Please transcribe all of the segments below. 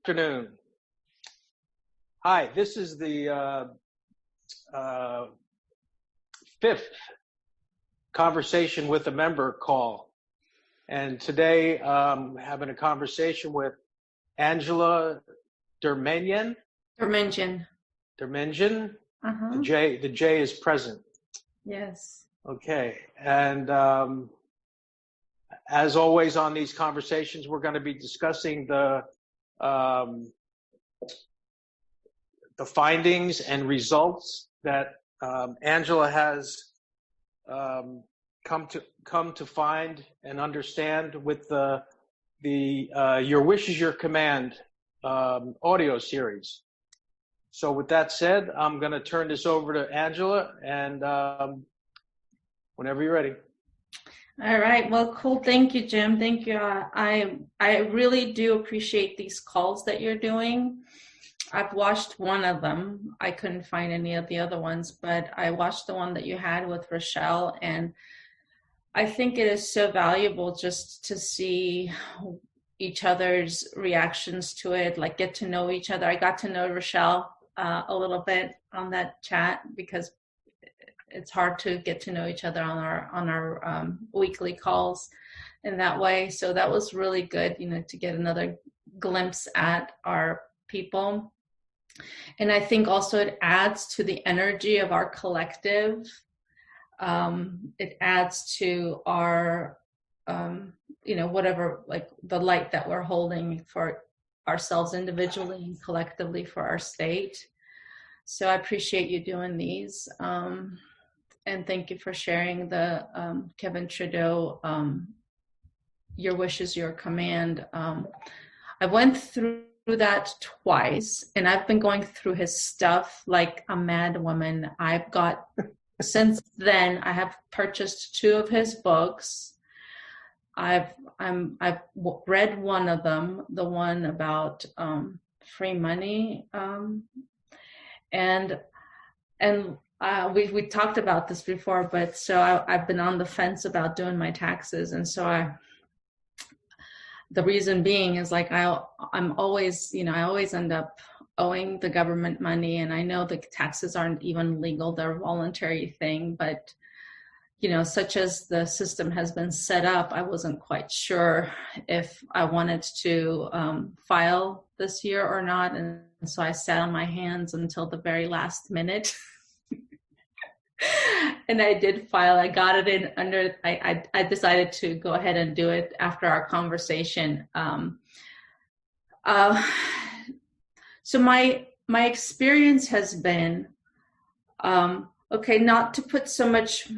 Afternoon. Hi, this is the fifth conversation with a member call. And today I'm having a conversation with Anjela D. Dermengen. The J is present. Yes. Okay. And as always on these conversations, we're going to be discussing the findings and results that Anjela has come to find and understand with the Your Wish is Your Command audio series. So with that said, I'm going to turn this over to Anjela, and whenever you're ready. All right. Well, cool. Thank you, Jim. Thank you. I really do appreciate these calls that you're doing. I've watched one of them. I couldn't find any of the other ones, but I watched the one that you had with Rochelle, and I think it is so valuable just to see each other's reactions to it, like get to know each other. I got to know Rochelle a little bit on that chat because it's hard to get to know each other on our weekly calls in that way. So that was really good, to get another glimpse at our people. And I think also it adds to the energy of our collective. It adds to our, whatever, like the light that we're holding for ourselves individually and collectively for our state. So I appreciate you doing these. And thank you for sharing the Kevin Trudeau, Your Wish is Your Command. I went through that twice, and I've been going through his stuff like a mad woman. Since then, I have purchased 2 of his books. I've read one of them, the one about free money, and we talked about this before, but so I've been on the fence about doing my taxes, and so the reason being is like I'm always, I always end up owing the government money, and I know the taxes aren't even legal; they're a voluntary thing, but such as the system has been set up, I wasn't quite sure if I wanted to file this year or not, and so I sat on my hands until the very last minute. And I did file. I got it in under. I decided to go ahead and do it after our conversation. So my experience has been not to put so much.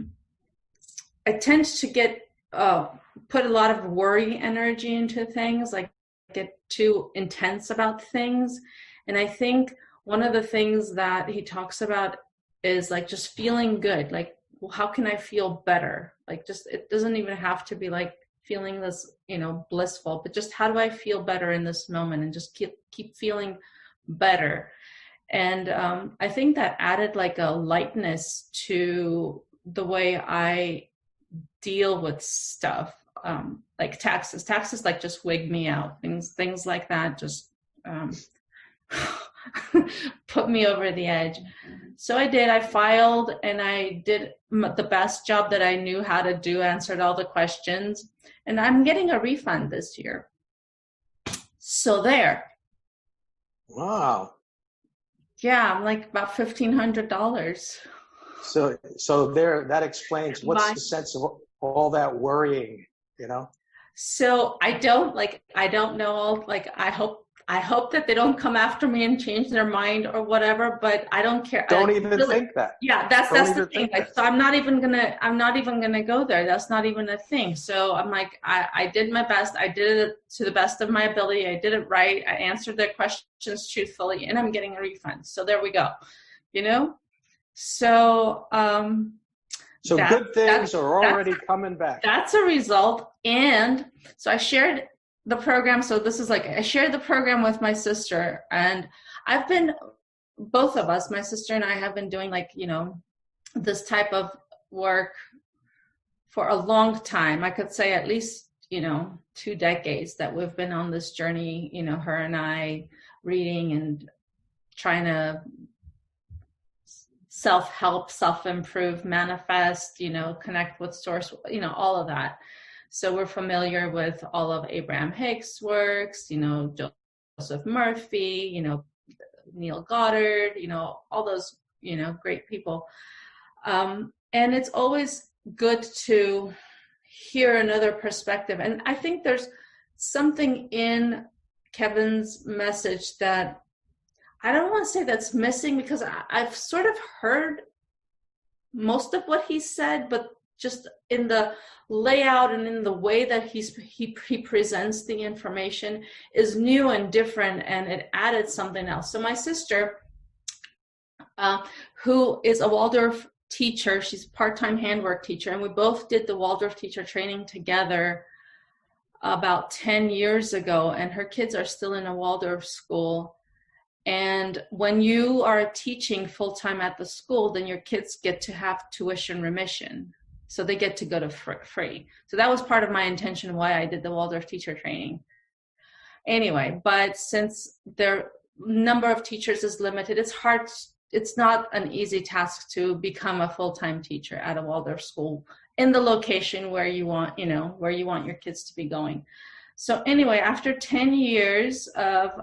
I tend to get put a lot of worry energy into things, like get too intense about things, and I think one of the things that he talks about is like just feeling good. Like, well, how can I feel better? Like, just, it doesn't even have to be like feeling this, blissful, but just how do I feel better in this moment, and just keep feeling better. And I think that added like a lightness to the way I deal with stuff, like taxes like just wig me out, things like that just put me over the edge. So I filed, and I did the best job that I knew how to do, answered all the questions, and I'm getting a refund this year. So there. Wow. Yeah, I'm like about $1,500. So there, that explains what's the sense of all that worrying, So I don't know, like I hope that they don't come after me and change their mind or whatever, but I don't care. Don't even think that. Yeah, that's the thing. Like, so I'm not even gonna go there. That's not even a thing. So I'm like, I did my best. I did it to the best of my ability. I did it right. I answered their questions truthfully, and I'm getting a refund. So there we go. So good things are already coming back. That's a result. And so I shared the program. So this is like, I shared the program with my sister, and both of us, my sister and I, have been doing like, this type of work for a long time. I could say at least 2 decades that we've been on this journey, her and I reading and trying to self-help, self-improve, manifest, connect with source, all of that. So we're familiar with all of Abraham Hicks' works, Joseph Murphy, Neil Goddard, all those, great people. And it's always good to hear another perspective. And I think there's something in Kevin's message that I don't want to say that's missing, because I've sort of heard most of what he said, but just in the layout and in the way that he presents the information is new and different, and it added something else. So my sister, who is a Waldorf teacher, she's a part-time handwork teacher, and we both did the Waldorf teacher training together about 10 years ago, and her kids are still in a Waldorf school. And when you are teaching full-time at the school, then your kids get to have tuition remission. So they get to go to free. So that was part of my intention why I did the Waldorf teacher training. Anyway, but since their number of teachers is limited, it's not an easy task to become a full-time teacher at a Waldorf school in the location where you want, where you want your kids to be going. So anyway, after 10 years of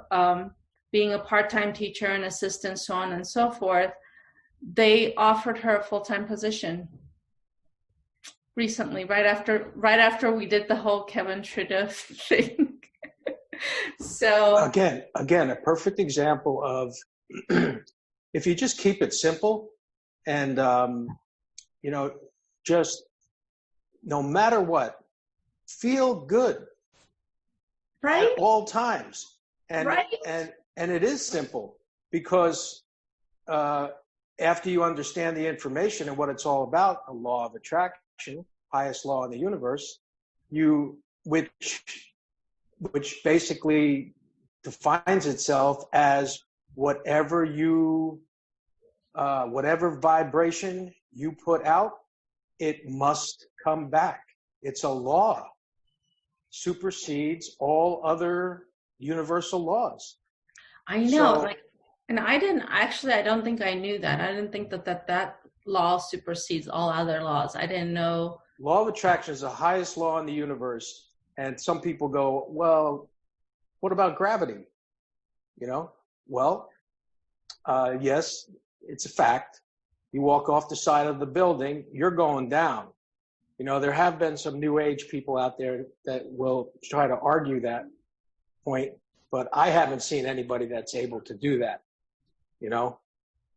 being a part-time teacher and assistant, so on and so forth, they offered her a full-time position recently, right after we did the whole Kevin Trudeau thing. So again, a perfect example of if you just keep it simple and just no matter what, feel good, right, at all times, and right. And it is simple because after you understand the information and what it's all about, the law of attraction, highest law in the universe, which basically defines itself as whatever vibration you put out, it must come back. It's a law. Supersedes all other universal laws. I know, and I don't think I knew that. I didn't think that law supersedes all other laws. I didn't know. Law of attraction is the highest law in the universe. And some people go, well, what about gravity? Well, yes, it's a fact. You walk off the side of the building, you're going down. There have been some new age people out there that will try to argue that point. But I haven't seen anybody that's able to do that,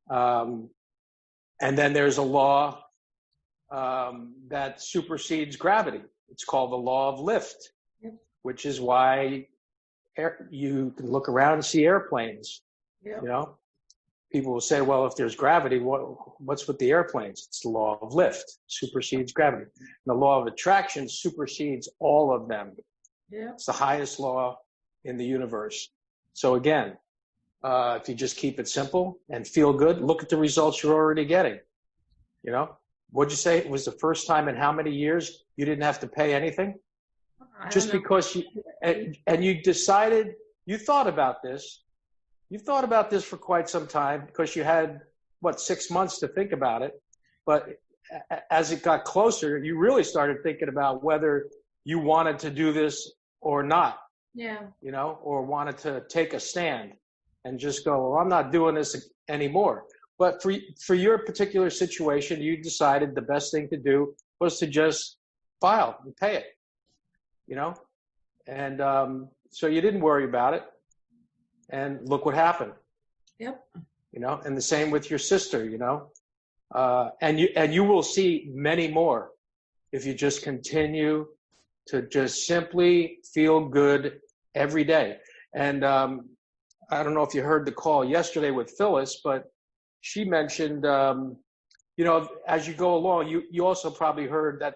And then there's a law that supersedes gravity. It's called the law of lift, which is why you can look around and see airplanes. People will say, well, if there's gravity, what's with the airplanes? It's the law of lift, supersedes gravity. And the law of attraction supersedes all of them. It's the highest law in the universe. So again, if you just keep it simple and feel good, look at the results you're already getting. What'd you say? It was the first time in how many years you didn't have to pay anything? Just because you decided, you thought about this. You've thought about this for quite some time because you had, 6 months to think about it. But as it got closer, you really started thinking about whether you wanted to do this or not. Or wanted to take a stand and just go, well, I'm not doing this anymore. But for your particular situation, you decided the best thing to do was to just file and pay it, And so you didn't worry about it. And look what happened. And the same with your sister, and you will see many more if you just continue to just simply feel good every day. And I don't know if you heard the call yesterday with Phyllis, but she mentioned, as you go along, you also probably heard that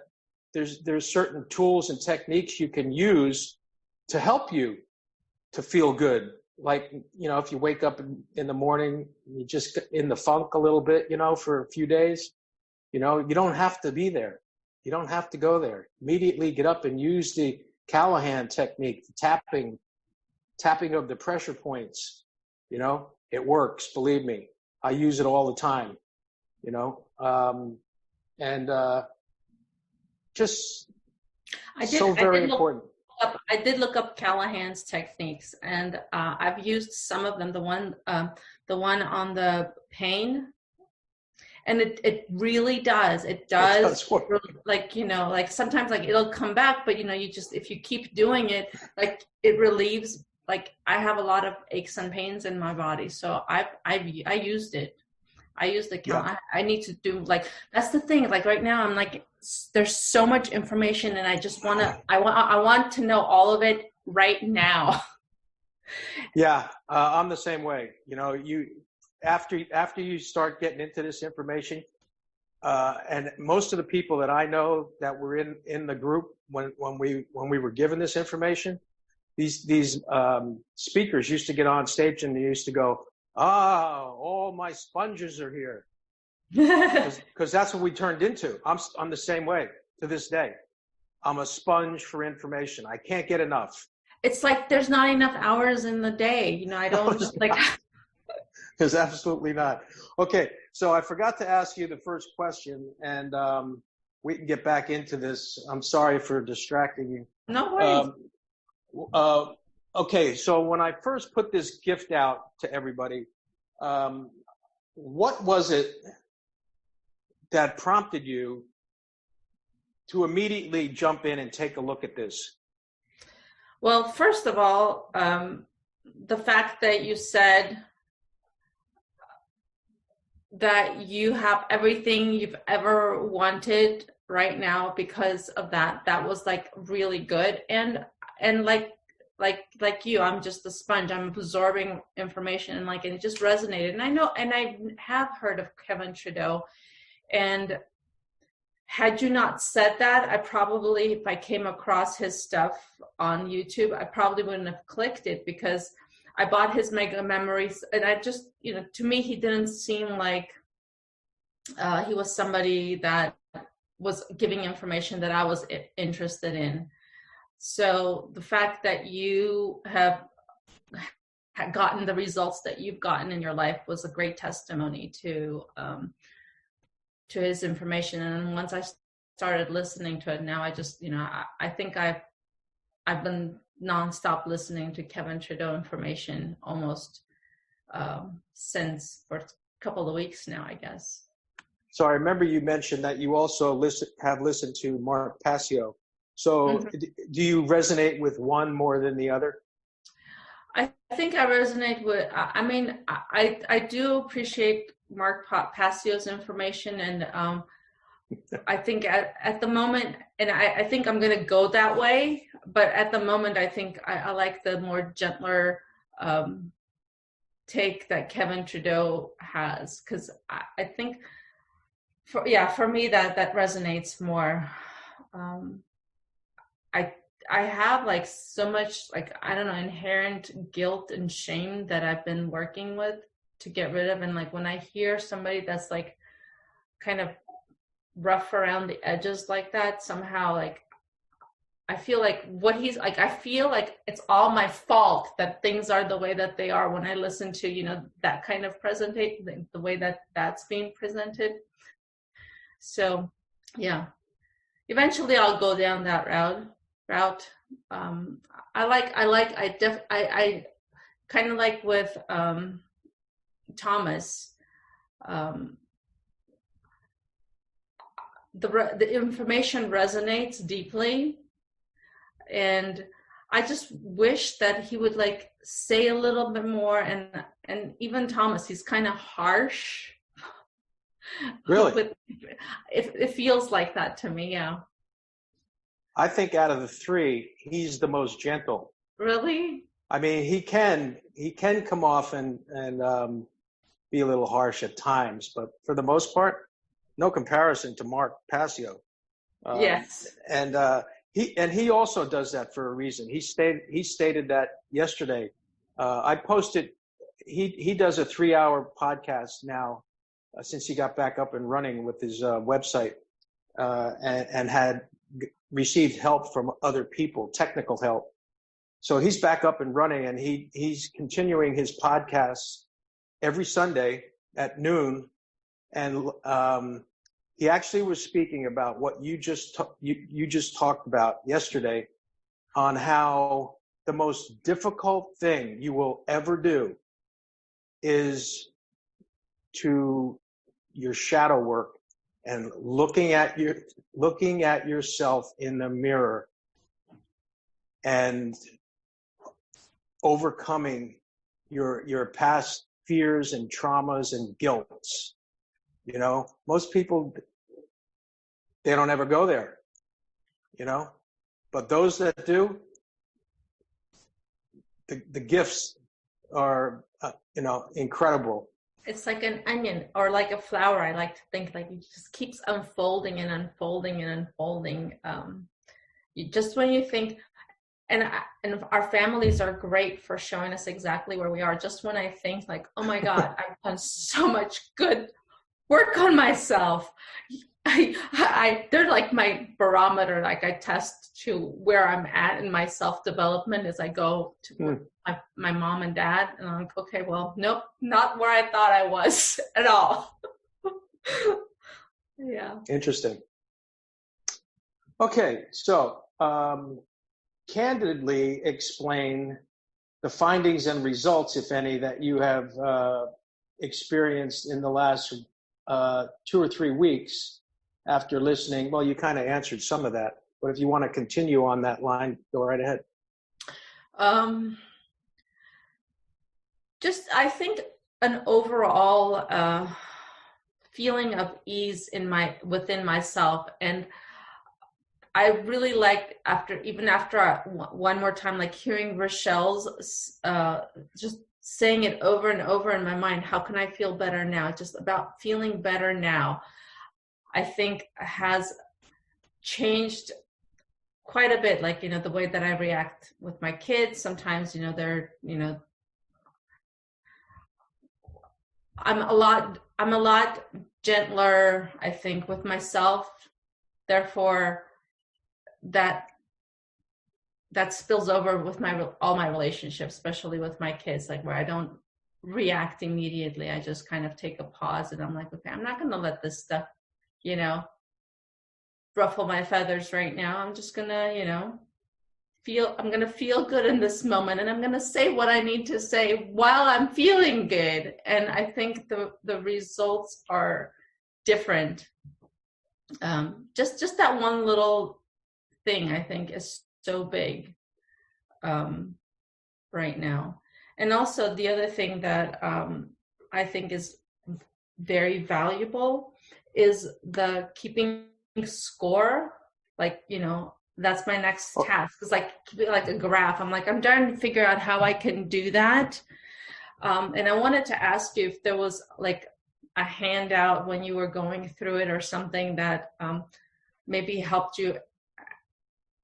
there's certain tools and techniques you can use to help you to feel good. Like, if you wake up in the morning, you just in the funk a little bit, for a few days, you don't have to be there. You don't have to go there. Immediately get up and use the Callahan technique, the tapping of the pressure points, you know, it works. Believe me, I use it all the time, you know, just so very important. I did look up Callahan's techniques, and I've used some of them. The one on the pain, and it really does. It does like, you know, like sometimes like it'll come back, but you know, if you keep doing it, like it relieves. Like I have a lot of aches and pains in my body, so I used it. I use the Callahan. Yeah. I need to do, like, that's the thing. Like right now, I'm like, there's so much information, and I just I want to know all of it right now. Yeah, I'm the same way. You know, after you start getting into this information, and most of the people that I know that were in the group when we were given this information, these speakers used to get on stage and they used to go, all my sponges are here. Because that's what we turned into. I'm the same way to this day. I'm a sponge for information. I can't get enough. It's like there's not enough hours in the day. You know, I don't like. There's absolutely not. Okay, so I forgot to ask you the first question, and we can get back into this. I'm sorry for distracting you. No worries. Okay, so when I first put this gift out to everybody, what was it that prompted you to immediately jump in and take a look at this? Well, first of all, the fact that you said that you have everything you've ever wanted right now because of that was like really good. And like you, I'm just a sponge. I'm absorbing information, and it just resonated. And I have heard of Kevin Trudeau, and had you not said that, I probably, if I came across his stuff on YouTube, I probably wouldn't have clicked it, because I bought his Mega Memories, and I just, you know, to me, he didn't seem like he was somebody that was giving information that I was interested in. So the fact that you have gotten the results that you've gotten in your life was a great testimony to his information. And once I started listening to it, now I just, you know, I think I've been nonstop listening to Kevin Trudeau information almost since for a couple of weeks now, I guess. So I remember you mentioned that you also have listened to Mark Passio. So do you resonate with one more than the other? I think I resonate with, I mean, I do appreciate Mark Passio's information, and I think at the moment, and I think I'm going to go that way, but at the moment, I think I like the more gentler take that Kevin Trudeau has, because I think, for me, that resonates more. I have like so much, like, I don't know, inherent guilt and shame that I've been working with to get rid of. And like, when I hear somebody that's like kind of rough around the edges like that, somehow, like, I feel like I feel like it's all my fault that things are the way that they are when I listen to, you know, that kind of presentation, the way that that's being presented. So yeah, eventually I'll go down that route. I kind of like with Thomas, the information resonates deeply, and I just wish that he would like say a little bit more. And even Thomas, he's kind of harsh. Really? It feels like that to me, yeah. I think out of the three, he's the most gentle. Really? I mean, he can come off and be a little harsh at times, but for the most part, no comparison to Mark Passio. Yes. And he also does that for a reason. He stated that yesterday. I posted. He does a 3-hour podcast now since he got back up and running with his website, and had received help from other people, technical help. So he's back up and running, and he's continuing his podcasts every Sunday at noon. And he actually was speaking about what you just talked about yesterday, on how the most difficult thing you will ever do is to your shadow work and looking at yourself in the mirror and overcoming your past fears and traumas and guilts. You know, most people, they don't ever go there, you know, but those that do, the gifts are, you know, incredible. It's like an onion or like a flower. I like to think like it just keeps unfolding and unfolding and unfolding. Just when you think, and our families are great for showing us exactly where we are. Just when I think like, oh my God, I've done so much good work on myself. They're like my barometer. Like I test to where I'm at in my self-development as I go to my mom and dad. And I'm like, okay, well, nope, not where I thought I was at all. Yeah. Interesting. Okay. So, candidly explain the findings and results, if any, that you have experienced in the last 2 or 3 weeks after listening. Well, you kind of answered some of that, but if you want to continue on that line, go right ahead. Just, I think an overall feeling of ease within myself. And I really liked after one more time, like hearing Rochelle's, just saying it over and over in my mind, how can I feel better now? Just about feeling better now, I think has changed quite a bit. Like, you know, the way that I react with my kids, sometimes, you know, they're, you know, I'm a lot gentler, I think, with myself. Therefore, that spills over with all my relationships, especially with my kids, like where I don't react immediately. I just kind of take a pause and I'm like, okay, I'm not going to let this stuff, you know, ruffle my feathers right now. I'm just going to, you know, I'm going to feel good in this moment, and I'm going to say what I need to say while I'm feeling good. And I think the results are different. Just that one little thing, I think, is so big right now. And also the other thing that I think is very valuable is the keeping score. Like, you know, that's my next task. It's like keeping like a graph. I'm trying to figure out how I can do that. And I wanted to ask you if there was like a handout when you were going through it, or something that maybe helped you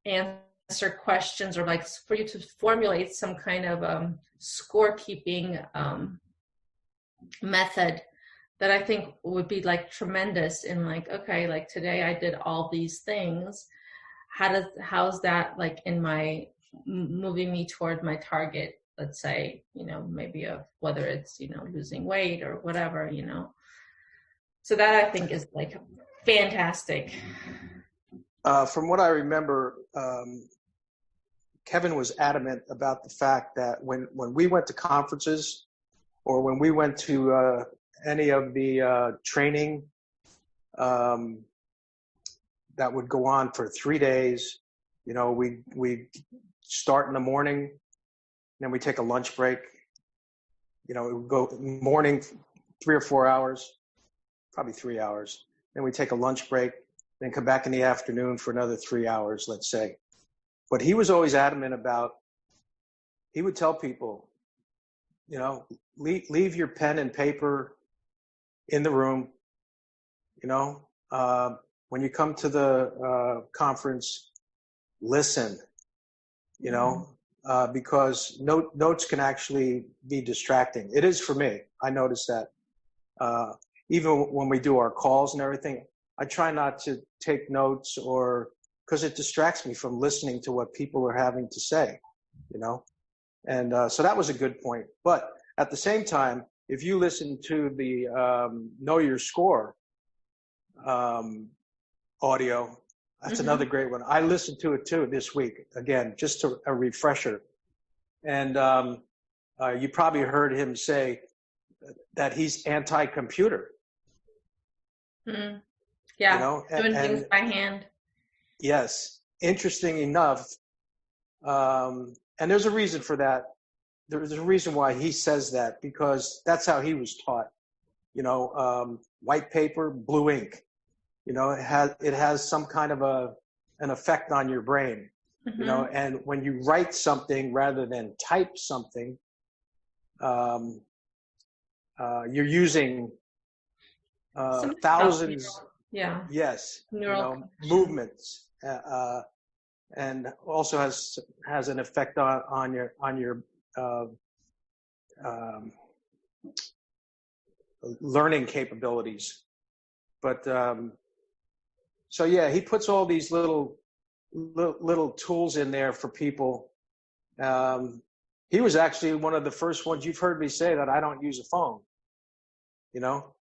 answer questions, or like for you to formulate some kind of scorekeeping method that I think would be like tremendous in like, okay, like today I did all these things. How's that like in my moving me toward my target, let's say, you know, maybe of whether it's, you know, losing weight or whatever, you know. So that I think is like fantastic. From what I remember, Kevin was adamant about the fact that when we went to conferences, or when we went to any of the training that would go on for 3 days, you know, we start in the morning, then we take a lunch break. You know, it would go morning 3 or 4 hours, probably 3 hours. Then we take a lunch break, then come back in the afternoon for another 3 hours, let's say. But he was always adamant about, he would tell people, you know, leave your pen and paper in the room. You know, when you come to the conference, listen, you know, because notes can actually be distracting. It is for me. I notice that. Even when we do our calls and everything, I try not to take notes or because it distracts me from listening to what people are having to say, you know? And so that was a good point. But at the same time, if you listen to the Know Your Score audio, that's another great one. I listened to it too this week, again, just a refresher. And you probably heard him say that he's anti-computer. Mm. Yeah, you know, doing things by hand. Yes, interesting enough. And there's a reason for that. There's a reason why he says that, because that's how he was taught. You know, white paper, blue ink. You know, it has some kind of an effect on your brain. You know, and when you write something rather than type something, you're using thousands. Yeah. Yes. Neural movements, and also has an effect on your learning capabilities. But so yeah, he puts all these little tools in there for people. He was actually one of the first ones. You've heard me say that I don't use a phone, you know,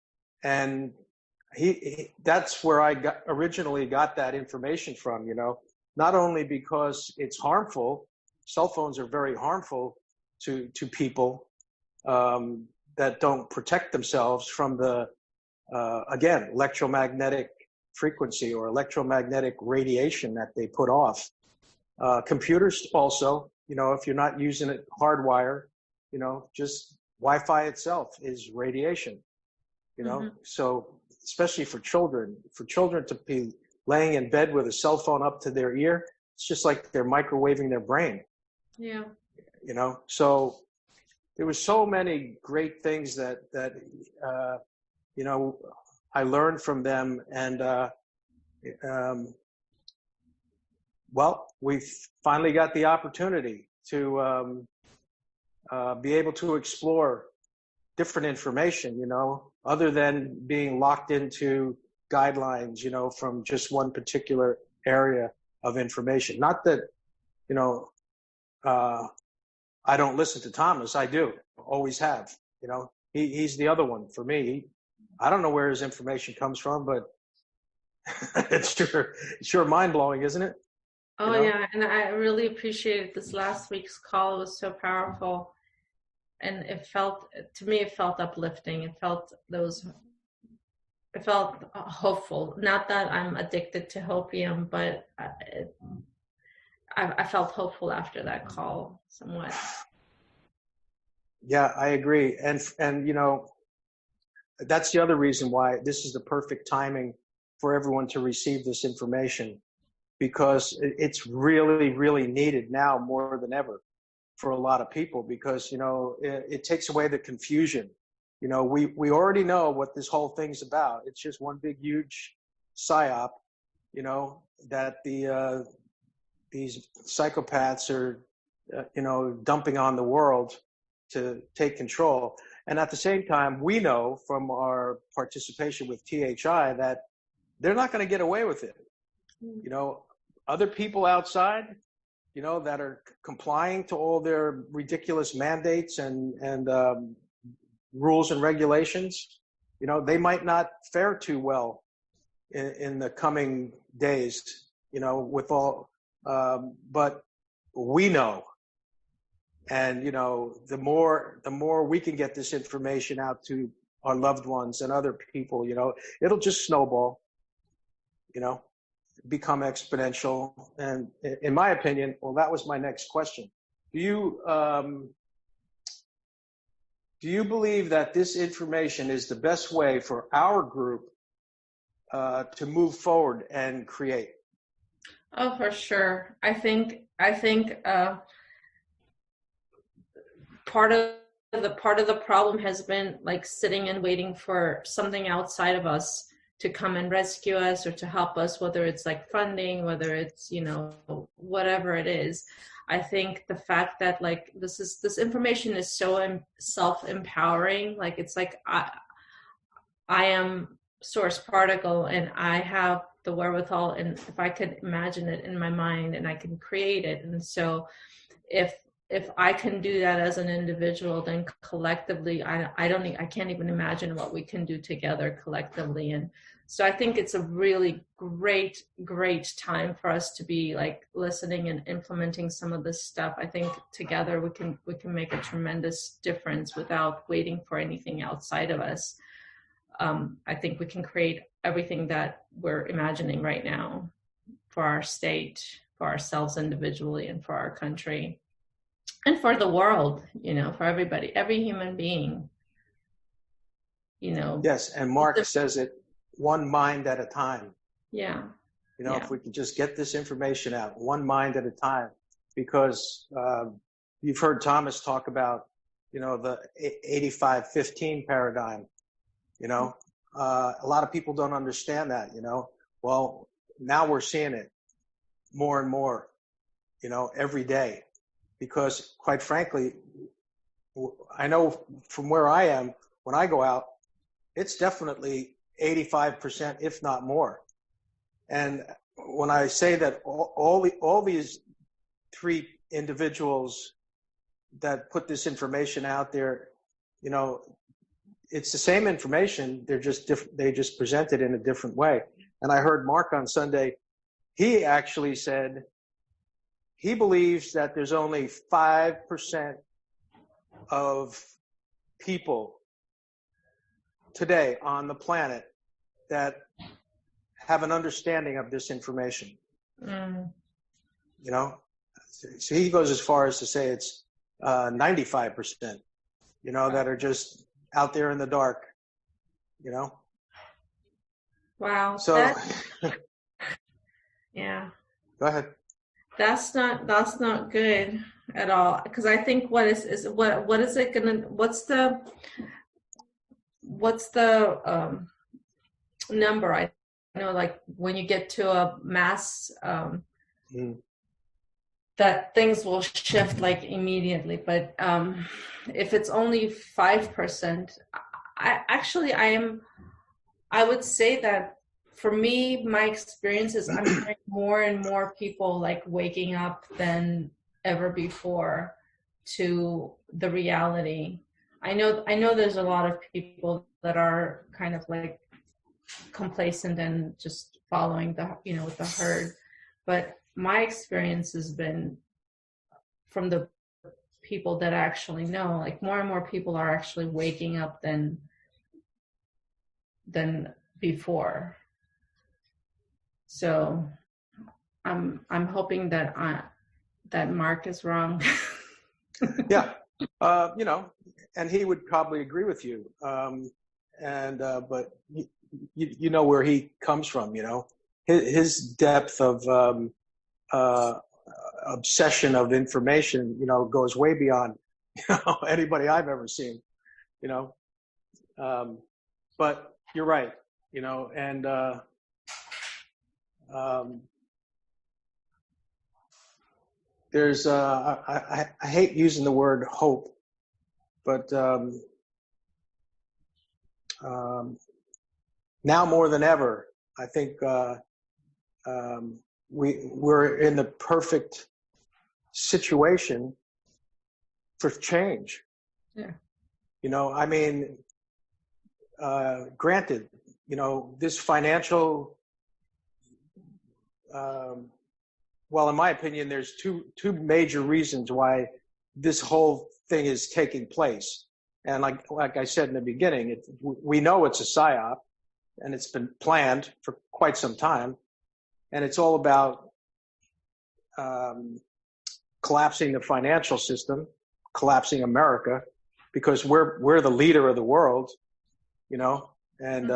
and that's where I originally got that information from, you know, not only because it's harmful. Cell phones are very harmful to people that don't protect themselves from the, again, electromagnetic frequency or electromagnetic radiation that they put off. Computers also, you know, if you're not using it hardwire, you know, just Wi-Fi itself is radiation, you know, so especially for children to be laying in bed with a cell phone up to their ear, it's just like they're microwaving their brain. Yeah. You know, so there was so many great things that you know, I learned from them, and well, we finally got the opportunity to be able to explore different information, you know, other than being locked into guidelines, you know, from just one particular area of information. Not that, you know, I don't listen to Thomas. I do, always have. You know, he's the other one for me. I don't know where his information comes from, but it's sure mind blowing, isn't it? Oh, you know? Yeah, and I really appreciated this last week's call. It was so powerful, and it felt uplifting. It felt hopeful. Not that I'm addicted to hopium, but I felt hopeful after that call somewhat. Yeah, I agree. And you know, that's the other reason why this is the perfect timing for everyone to receive this information, because it's really, really needed now more than ever for a lot of people, because, you know, it takes away the confusion. You know, we already know what this whole thing's about. It's just one big, huge psyop, you know, that these psychopaths are, you know, dumping on the world to take control. And at the same time, we know from our participation with THI that they're not going to get away with it. You know, other people outside, you know, that are complying to all their ridiculous mandates and rules and regulations, you know, they might not fare too well in the coming days, you know, with all, but we know. And, you know, the more we can get this information out to our loved ones and other people, you know, it'll just snowball, you know, become exponential. And in my opinion, well, that was my next question. Do you believe that this information is the best way for our group to move forward and create? Oh, for sure. I think part of the problem has been like sitting and waiting for something outside of us to come and rescue us or to help us, whether it's like funding, whether it's, you know, whatever it is. I think the fact that like this information is so self-empowering, like it's like I am source particle and I have the wherewithal, and if I could imagine it in my mind and I can create it. And so if I can do that as an individual, then collectively, I can't even imagine what we can do together collectively. And so I think it's a really great time for us to be like listening and implementing some of this stuff. I think together we can make a tremendous difference without waiting for anything outside of us. I think we can create everything that we're imagining right now for our state, for ourselves individually, and for our country, and for the world, for everybody, every human being, Yes, and Mark says it, one mind at a time. Yeah. If we can just get this information out, one mind at a time, because you've heard Thomas talk about, the 85-15 paradigm. A lot of people don't understand that. Well, now we're seeing it more and more, every day, because quite frankly, I know from where I am, when I go out, it's definitely 85%, if not more. And when I say that all these three individuals that put this information out there, it's the same information. They just present it in a different way. And I heard Mark on Sunday, he actually said he believes that there's only 5% of people today on the planet that have an understanding of this information. So he goes as far as to say it's 95%, that are just out there in the dark, Wow. So yeah. Go ahead. That's not good at all. Because I think what is it gonna, what's the number? I know, like when you get to a mass, that things will shift like immediately. But if it's only 5%, I would say that for me, my experience is I'm hearing more and more people like waking up than ever before to the reality. I know there's a lot of people that are kind of like complacent and just following with the herd. But my experience has been from the people that I actually know, like more and more people are actually waking up than before. So I'm hoping that that Mark is wrong. Yeah. And he would probably agree with you. But you know where he comes from, his depth of obsession of information, goes way beyond, anybody I've ever seen, but you're right, and there's I hate using the word hope, but now more than ever, I think we're in the perfect situation for change. Yeah. Granted, this financial, well, in my opinion, there's two major reasons why this whole thing is taking place. And like I said in the beginning, we know it's a psyop, and it's been planned for quite some time. And it's all about collapsing the financial system, collapsing America, because we're the leader of the world, and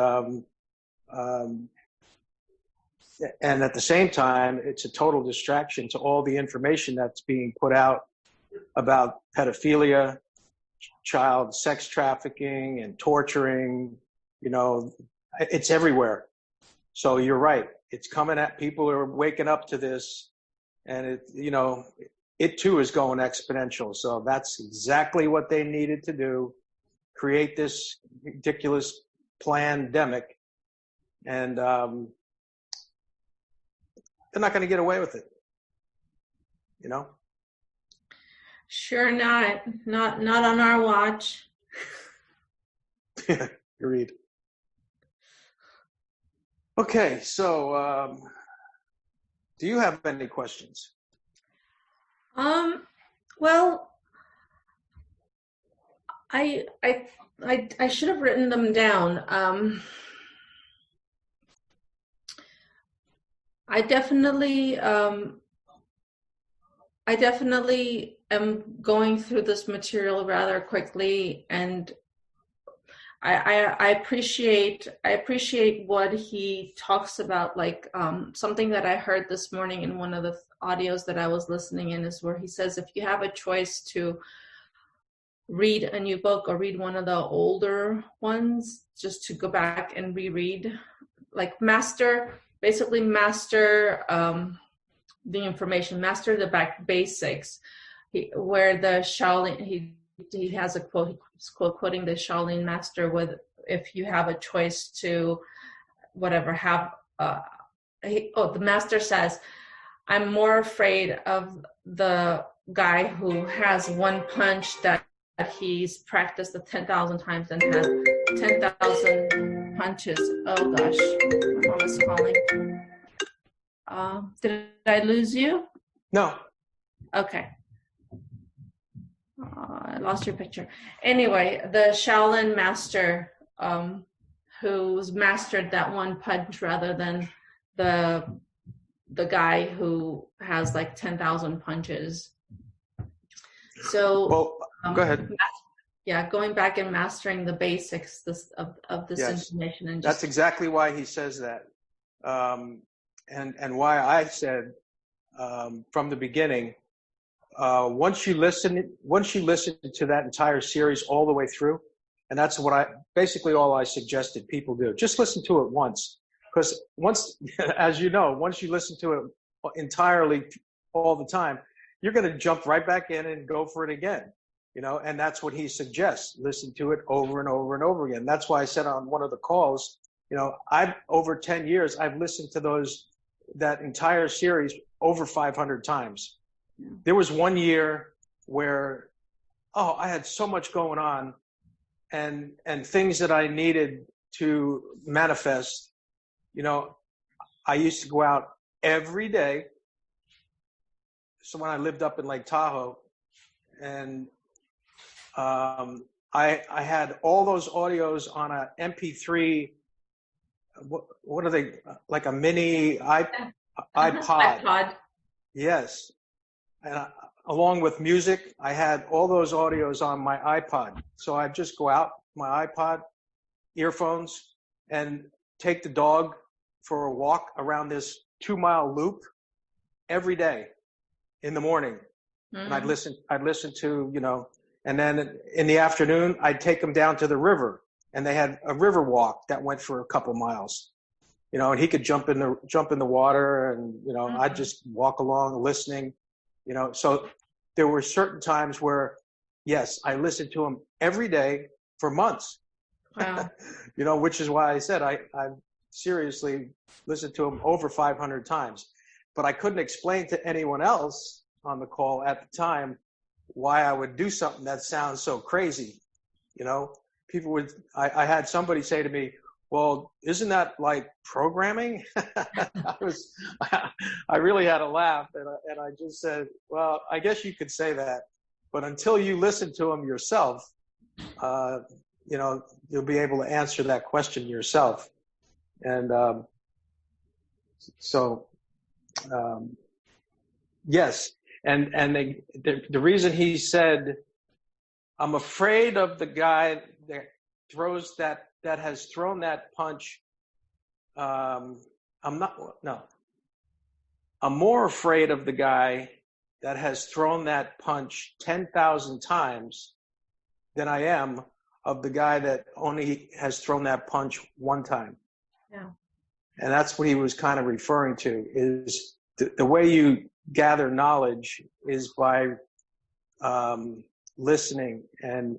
at the same time, it's a total distraction to all the information that's being put out about pedophilia, child sex trafficking, and torturing. It's everywhere. So you're right. It's coming at people who are waking up to this, and it too is going exponential. So that's exactly what they needed to do, create this ridiculous pandemic. And they're not going to get away with it. You know? Sure not. Not on our watch. Agreed. Okay, so do you have any questions? Well, I should have written them down. I definitely am going through this material rather quickly, and I appreciate what he talks about. Like something that I heard this morning in one of the audios that I was listening in is where he says, if you have a choice to read a new book or read one of the older ones, just to go back and reread, like master the information, master the basics. Where the Shaolin, he has a quote, he's quoting the Shaolin master with, if you have a choice to whatever, have, the master says, I'm more afraid of the guy who has one punch that he's practiced 10,000 times and has 10,000 punches. Oh gosh, my mom is calling. Did I lose you? No. Okay. I lost your picture. Anyway, the Shaolin master who's mastered that one punch rather than the guy who has like 10,000 punches. So, well, go ahead. Yeah, going back and mastering the basics of this yes. information. And that's exactly why he says that. And why I said from the beginning, once you listen to that entire series all the way through, and that's what basically all I suggested people do. Just listen to it once, because as you know, once you listen to it entirely all the time, you're going to jump right back in and go for it again, you know, and that's what he suggests. Listen to it over and over and over again. That's why I said on one of the calls, you know, over 10 years, I've listened to that entire series over 500 times. Yeah. There was one year where, I had so much going on and things that I needed to manifest. You know, I used to go out every day. So when I lived up in Lake Tahoe, and I had all those audios on a MP3. What are they, like a mini iPod? iPod. Yes. And along with music, I had all those audios on my iPod. So I'd just go out, my iPod, earphones, and take the dog for a walk around this 2-mile loop every day in the morning. Mm-hmm. And I'd listen to, you know, and then in the afternoon, I'd take them down to the river. And they had a river walk that went for a couple miles, you know, and he could jump in the water, and, you know, mm-hmm. I'd just walk along listening, you know. So there were certain times where, yes, I listened to him every day for months. Wow. You know, which is why I said I seriously listened to him over 500 times. But I couldn't explain to anyone else on the call at the time why I would do something that sounds so crazy, you know. People would, I had somebody say to me, well, isn't that like programming? I really had a laugh, and I just said, well, I guess you could say that, but until you listen to them yourself, you know, you'll be able to answer that question yourself. And yes, and the reason he said, I'm afraid of the guy that throws that has thrown that punch. I'm more afraid of the guy that has thrown that punch 10,000 times than I am of the guy that only has thrown that punch one time. Yeah. And that's what he was kind of referring to, is the way you gather knowledge is by listening and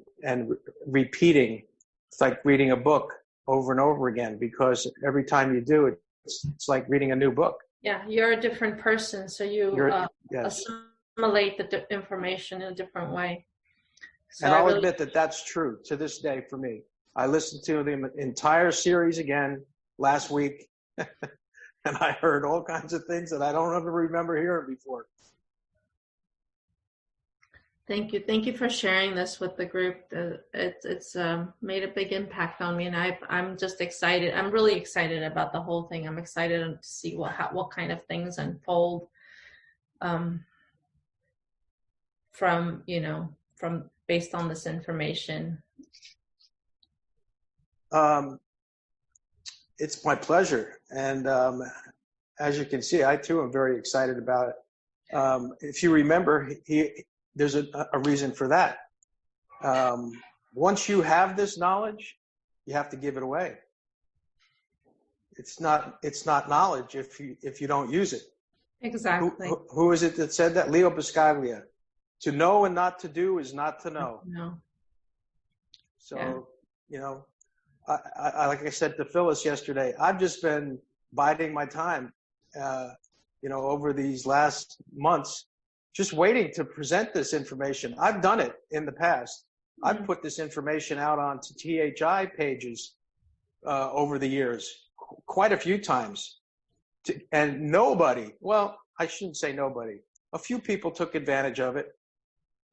repeating. It's like reading a book over and over again, because every time you do it, it's like reading a new book. Yeah, you're a different person, so you Yes. assimilate the information in a different way. So And I I'll really, admit that that's true to this day for me. I listened to the entire series again last week, and I heard all kinds of things that I don't ever remember hearing before. thank you. Thank you for sharing this with the group. It's made a big impact on me, and I'm just excited. I'm really excited about the whole thing. I'm excited to see what kind of things unfold from based on this information. It's my pleasure, and as you can see, I too am very excited about it. If you remember, there's a reason for that. Once you have this knowledge, you have to give it away. It's not knowledge if you don't use it. Exactly. Who is it that said that? Leo Buscaglia. To know and not to do is not to know. No. So, I like I said to Phyllis yesterday, I've just been biding my time, over these last months, just waiting to present this information. I've done it in the past. I've put this information out onto THI pages over the years, quite a few times. And nobody, well, I shouldn't say nobody, a few people took advantage of it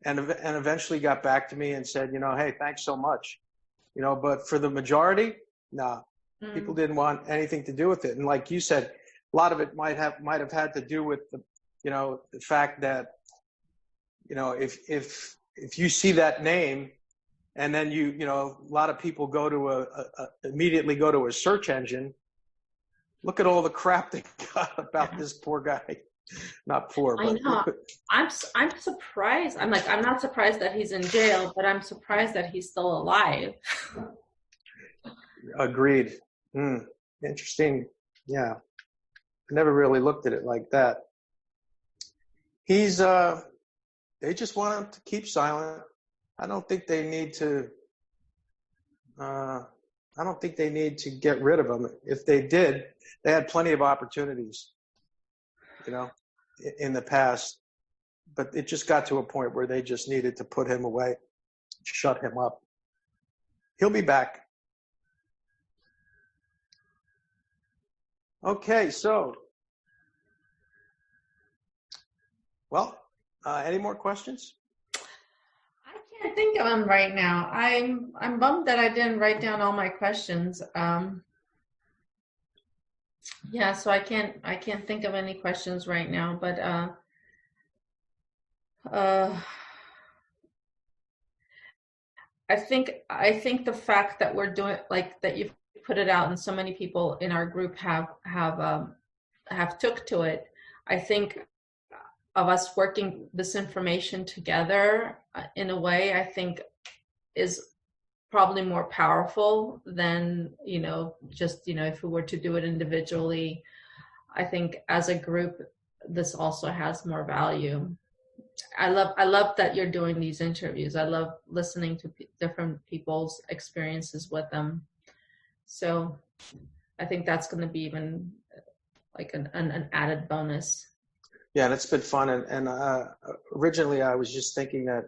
and eventually got back to me and said, hey, thanks so much. But for the majority, nah, people didn't want anything to do with it. And like you said, a lot of it might have had to do with the fact that, if you see that name and then a lot of people go to immediately go to a search engine, look at all the crap they got about this poor guy. Not poor, but I know. I'm surprised. I'm not surprised that he's in jail, but I'm surprised that he's still alive. Agreed. Interesting. Yeah. I never really looked at it like that. He's they just want him to keep silent. I don't think they need to get rid of him. If they did, they had plenty of opportunities, in the past, but it just got to a point where they just needed to put him away, shut him up. He'll be back. Okay, so, well, any more questions? I can't think of them right now. I'm bummed that I didn't write down all my questions. Yeah, so I can't think of any questions right now, but I think the fact that we're doing, like, that you've put it out and so many people in our group have took to it, I think of us working this information together in a way, I think is probably more powerful than, just, if we were to do it individually. I think as a group, this also has more value. I love that you're doing these interviews. I love listening to different people's experiences with them. So I think that's going to be even like an added bonus. Yeah, and it's been fun. And originally I was just thinking that,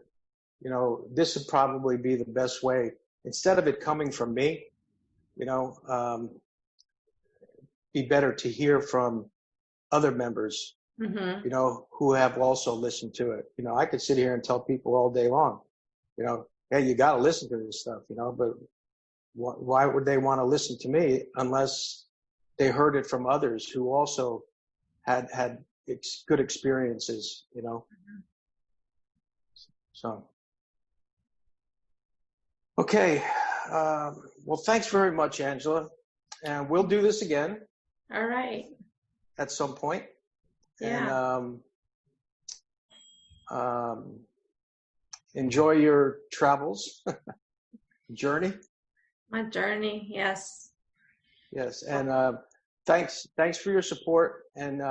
this would probably be the best way. Instead of it coming from me, be better to hear from other members, who have also listened to it. I could sit here and tell people all day long, hey, you got to listen to this stuff, but why would they want to listen to me unless they heard it from others who also had good experiences, So, okay. Well, thanks very much, Angela. And we'll do this again. All right. At some point. Yeah. And enjoy your travels, journey. My journey, yes. Yes, and thanks for your support, and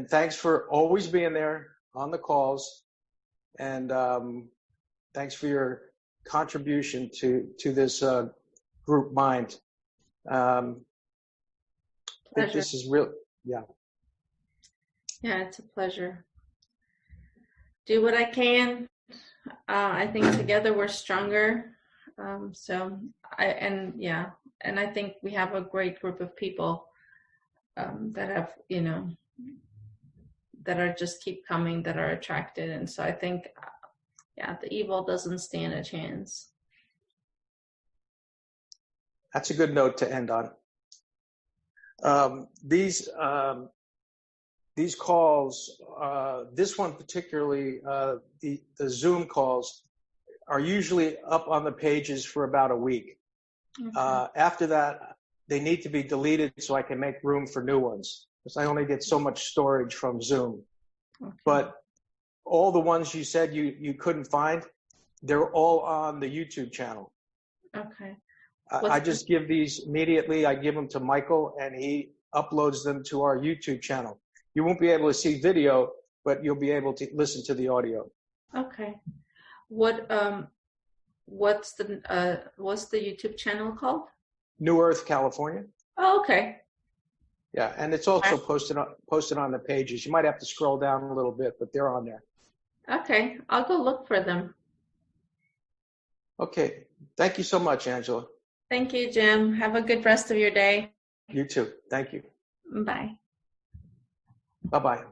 thanks for always being there on the calls, and thanks for your contribution to this group mind. This is real. Yeah. Yeah, it's a pleasure. Do what I can. I think together we're stronger. And I think we have a great group of people that have, that are just keep coming, that are attracted. And so I think, the evil doesn't stand a chance. That's a good note to end on. These calls, this one particularly, the Zoom calls are usually up on the pages for about a week. Okay. After that, they need to be deleted so I can make room for new ones, because I only get so much storage from Zoom. Okay. But all the ones you said you couldn't find, they're all on the YouTube channel. Okay. I just give these immediately. I give them to Michael, and he uploads them to our YouTube channel. You won't be able to see video, but you'll be able to listen to the audio. Okay. What's the YouTube channel called? New Earth, California. Oh, okay. Yeah, and it's also posted on the pages. You might have to scroll down a little bit, but they're on there. Okay, I'll go look for them. Okay, thank you so much, Angela. Thank you, Jim. Have a good rest of your day. You too. Thank you. Bye. Bye-bye.